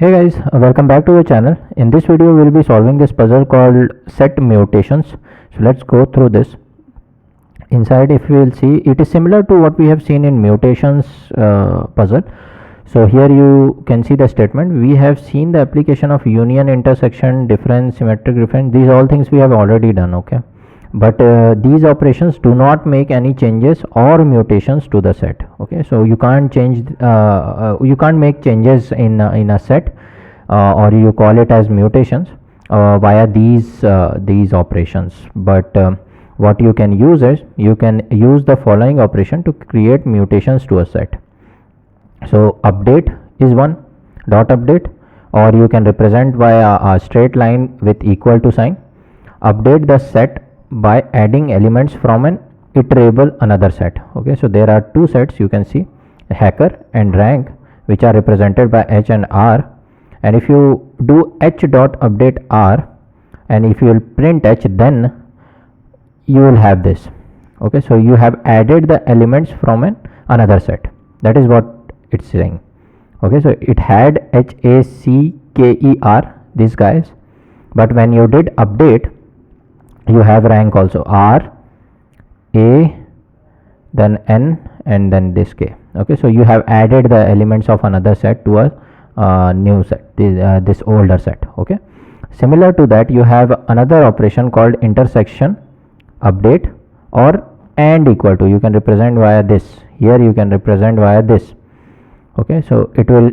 Hey guys, welcome back to the channel. In this video we'll be solving this puzzle called set mutations. So let's go through this. Inside, if we will see, it is similar to what we have seen in mutations puzzle. So here you can see the statement. We have seen the application of union, intersection, difference, symmetric difference. These all things we have already done, okay? But these operations do not make any changes or mutations to the set, okay? So you can't change, you can't make changes in a set, or you call it as mutations via these operations. But what you can use is, you can use the following operation to create mutations to a set. So update is one, dot update, or you can represent via a straight line with equal to sign. Update the set by adding elements from an iterable another set, okay? So there are two sets, you can see hacker and rank, which are represented by h and r. And if you do h dot update r, and if you will print h, then you will have this, okay? So you have added the elements from another set. That is what it's saying, okay? So it had h a c k e r, these guys, but when you did update, you have rank also, r, a, then n, and then this k, okay? So you have added the elements of another set to a new set, this older set, okay? Similar to that, you have another operation called intersection update, or and equal to, you can represent via this. Here you can represent via this, okay? So it will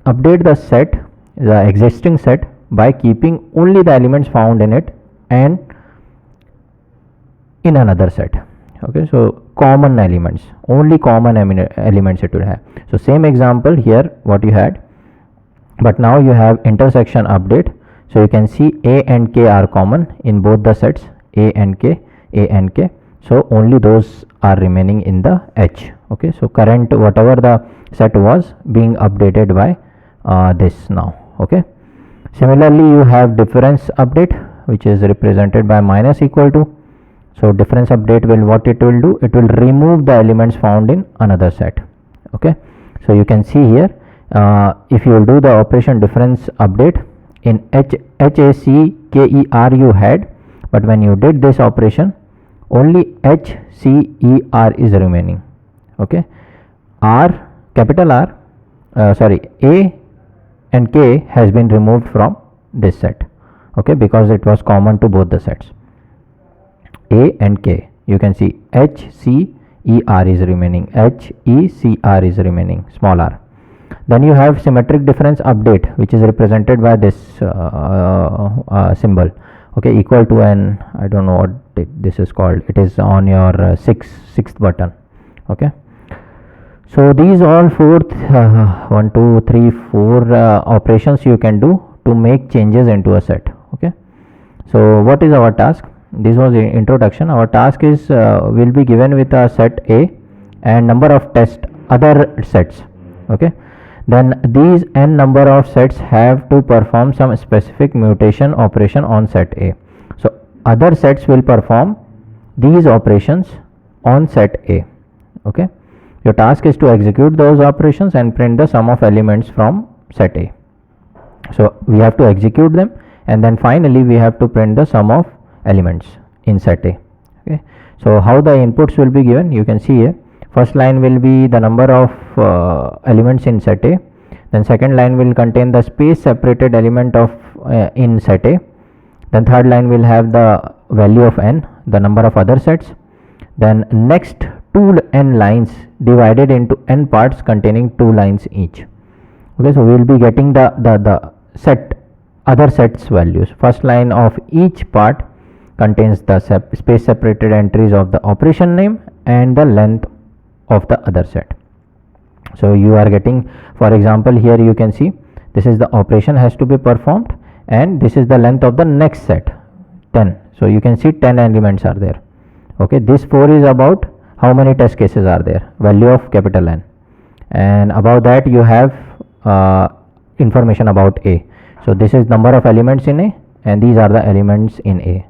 update the set, the existing set, by keeping only the elements found in it and in another set, okay? So common elements, only common elements it will have. So same example here what you had, but now you have intersection update. So you can see a and k are common in both the sets, a and k, a and k. So only those are remaining in the h, okay? So current whatever the set was being updated by this now, okay? Similarly, you have difference update, which is represented by minus equal to. So difference update will, what it will do, it will remove the elements found in another set, okay? So you can see here, if you will do the operation difference update, in h a c k e r you had, but when you did this operation, only h c e r is remaining, okay? R, capital R, sorry, a and k has been removed from this set, okay, because it was common to both the sets, a and k. You can see h c e r is remaining, h e c r is remaining, small r. Then you have symmetric difference update, which is represented by this symbol, okay, equal to an, I don't know what this is called, it is on your sixth button, okay? So these all fourth 1 2 3 4 operations you can do to make changes into a set, okay? So what is our task? This was the introduction. Our task is, will be given with a set A and number of test other sets, okay? Then these n number of sets have to perform some specific mutation operation on set A. So other sets will perform these operations on set A, okay? Your task is to execute those operations and print the sum of elements from set A. So we have to execute them, and then finally we have to print the sum of elements in set A, okay? So how the inputs will be given, you can see here. First line will be the number of elements in set A, then second line will contain the space separated element of in set A, then third line will have the value of n, the number of other sets, then next two n lines divided into n parts containing 2 lines each, okay? So we will be getting the set other sets values. First line of each part contains the space separated entries of the operation name and the length of the other set. So you are getting, for example, here you can see this is the operation has to be performed, and this is the length of the next set, 10. So you can see 10 elements are there, okay? This 4 is about how many test cases are there, value of capital N, and above that you have information about A. So this is number of elements in A, and these are the elements in A,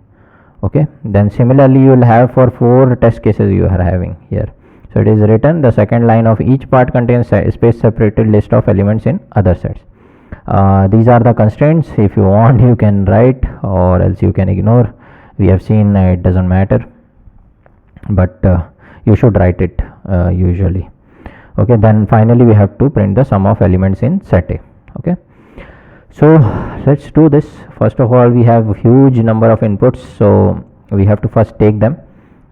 okay? Then similarly you will have for 4 test cases you are having here. So it is written, the second line of each part contains a space separated list of elements in other sets. These are the constraints. If you want, you can write, or else you can ignore. We have seen it doesn't matter, but you should write it usually. Okay, then finally we have to print the sum of elements in set A. Okay, so let's do this. First of all, we have huge number of inputs, so we have to first take them,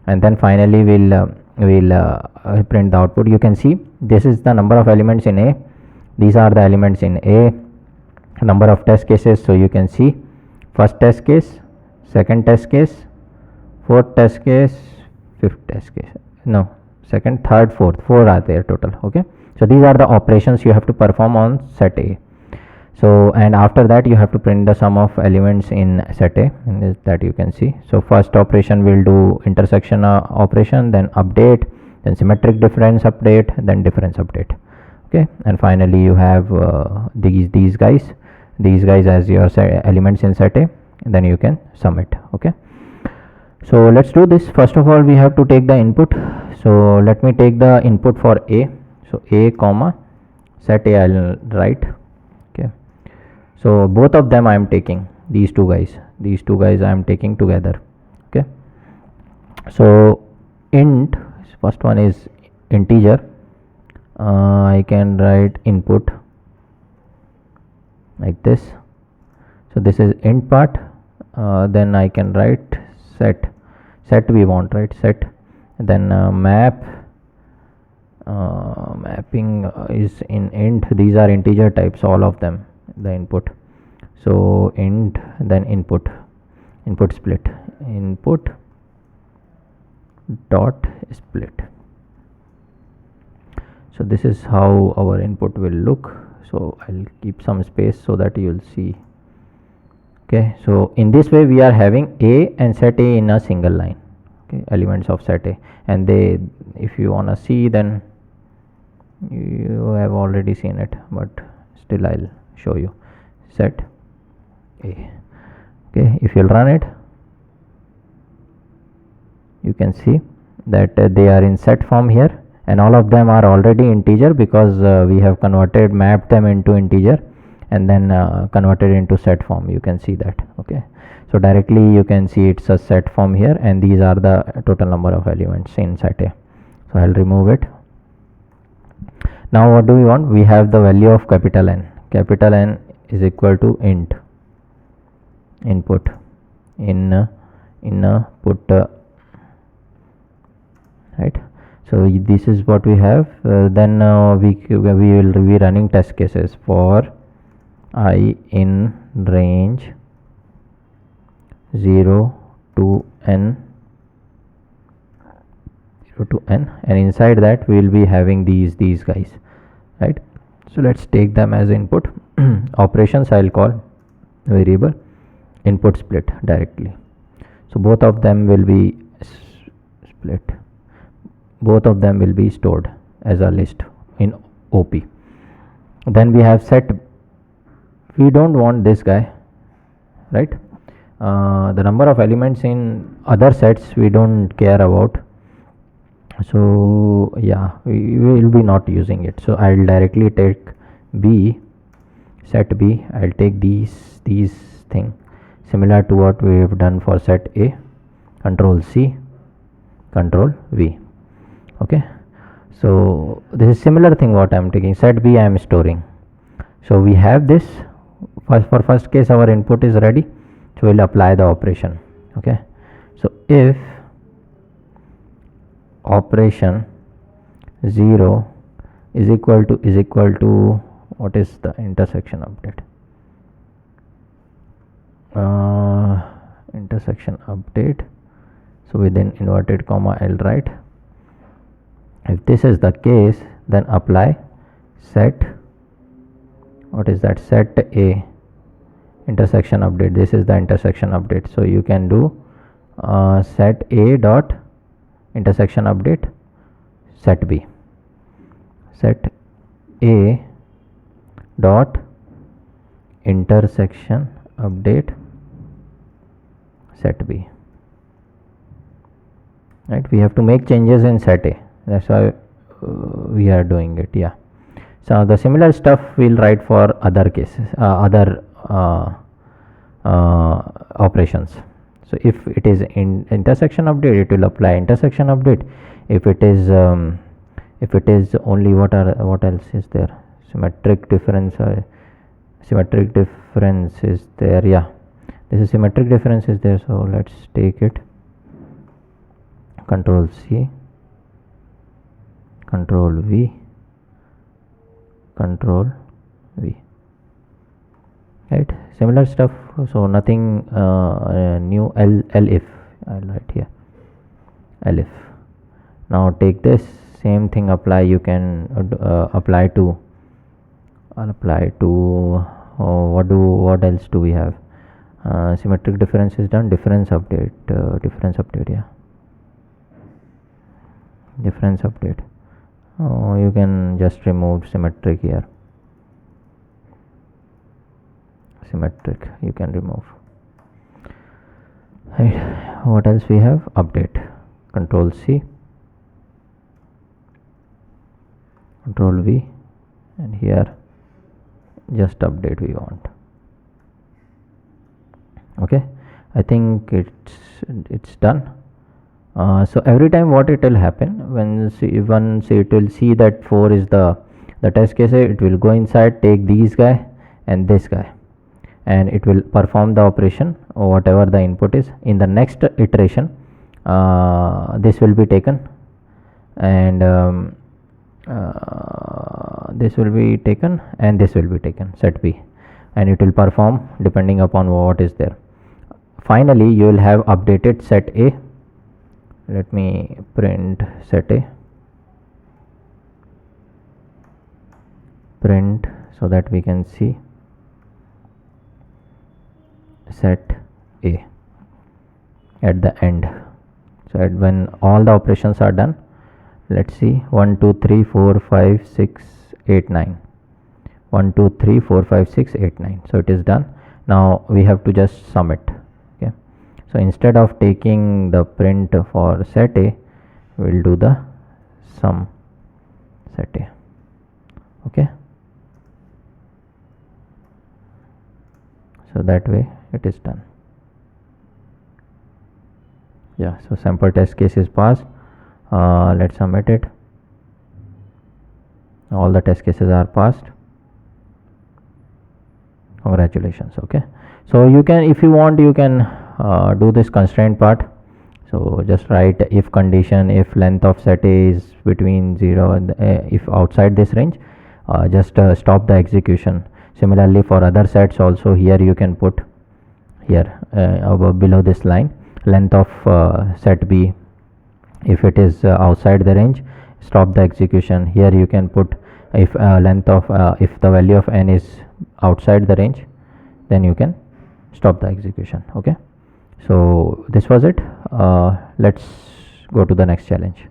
and then finally we'll print the output. You can see this is the number of elements in A. These are the elements in A. Number of test cases, so you can see first test case, second test case, fourth test case, fifth test case, no, second, third, fourth, 4 are there total. Okay, so these are the operations you have to perform on set A. So, and after that you have to print the sum of elements in set A, and that you can see. So first operation will do intersection operation, then update, then symmetric difference update, then difference update. Okay, and finally you have these guys as your elements in set A, and then you can sum it. Okay, so let's do this. First of all, we have to take the input. So let me take the input for A. So A comma set A I'll write. Okay, so both of them I am taking, these two guys I am taking together. Okay, so int, first one is integer. I can write input like this. So this is int part. Then I can write set we want, right? Set, then mapping is in int. These are integer types, all of them, the input. So int, then input split, input dot split. So this is how our input will look. So I'll keep some space so that you'll see. Okay, so in this way we are having A and set A in a single line. Okay, elements of set A, and they, if you wanna see, then you have already seen it, but still I'll show you. Set A. Okay, if you'll run it, you can see that they are in set form here, and all of them are already integer because we have mapped them into integer and then converted into set form. You can see that. Okay, so directly you can see it's a set form here, and these are the total number of elements in set A. So I'll remove it. Now what do we want? We have the value of capital N. Capital N is equal to int input in put right. So this is what we have. Then we will be running test cases for I in range 0 to n, and inside that we will be having these guys, right? So let's take them as input. Operations I'll call variable input split directly. So both of them will be split, both of them will be stored as a list in OP. Then we have set. We don't want this guy, right? The number of elements in other sets we don't care about, so yeah, we will be not using it. So I'll directly take B, set B. I'll take these thing similar to what we have done for set A. Control C, Control V. Okay, so this is similar thing what I am taking. Set B I am storing. So we have this. For first case our input is ready, so we'll apply the operation. Okay, so if operation 0 is equal to what is the intersection update? Intersection update. So within inverted comma I'll write, if this is the case, then apply set, what is that, set A intersection update. This is the intersection update. So you can do set A dot intersection update set B, set A dot intersection update set B, right? We have to make changes in set A, that's why we are doing it. Yeah, So the similar stuff we'll write for other cases, other operations. So if it is in intersection update, it will apply intersection update. If it is only what else is there? Symmetric difference. Symmetric difference is there. Yeah, this is symmetric difference is there. So let's take it. Control C, Control V, Control V. Right, similar stuff. So nothing new. Elif, I'll write here elif. Now take this same thing, apply. You can apply to what else do we have? Symmetric difference is done. Difference update, yeah, difference update. You can just remove symmetric here. Symmetric you can remove. Right, what else we have? Update. Control C, Control V, and here just update we want. Okay, I think it's done. So every time what it will happen, once it will see that 4 is the test case, it will go inside, take these guy and this guy, and it will perform the operation or whatever the input is. In the next iteration, this will be taken, and this will be taken, and this will be taken, set B, and it will perform depending upon what is there. Finally you will have updated set A. Let me print set A, print, so that we can see set A at the end. So when all the operations are done, let's see, 1 2 3 4 5 6 8 9, 1 2 3 4 5 6 8 9. So it is done. Now we have to just sum it. Okay, so instead of taking the print for set A, we'll do the sum set A. Okay, so that way it is done. Yeah, so sample test case is passed. Let's submit it. All the test cases are passed. Congratulations. Okay, so you can, if you want, you can do this constraint part. So just write if condition, if length of set A is between 0 and if outside this range, just stop the execution. Similarly for other sets also, here you can put here above below this line, length of set B, if it is outside the range, stop the execution. Here you can put if length of if the value of n is outside the range, then you can stop the execution. Okay, so this was it. Let's go to the next challenge.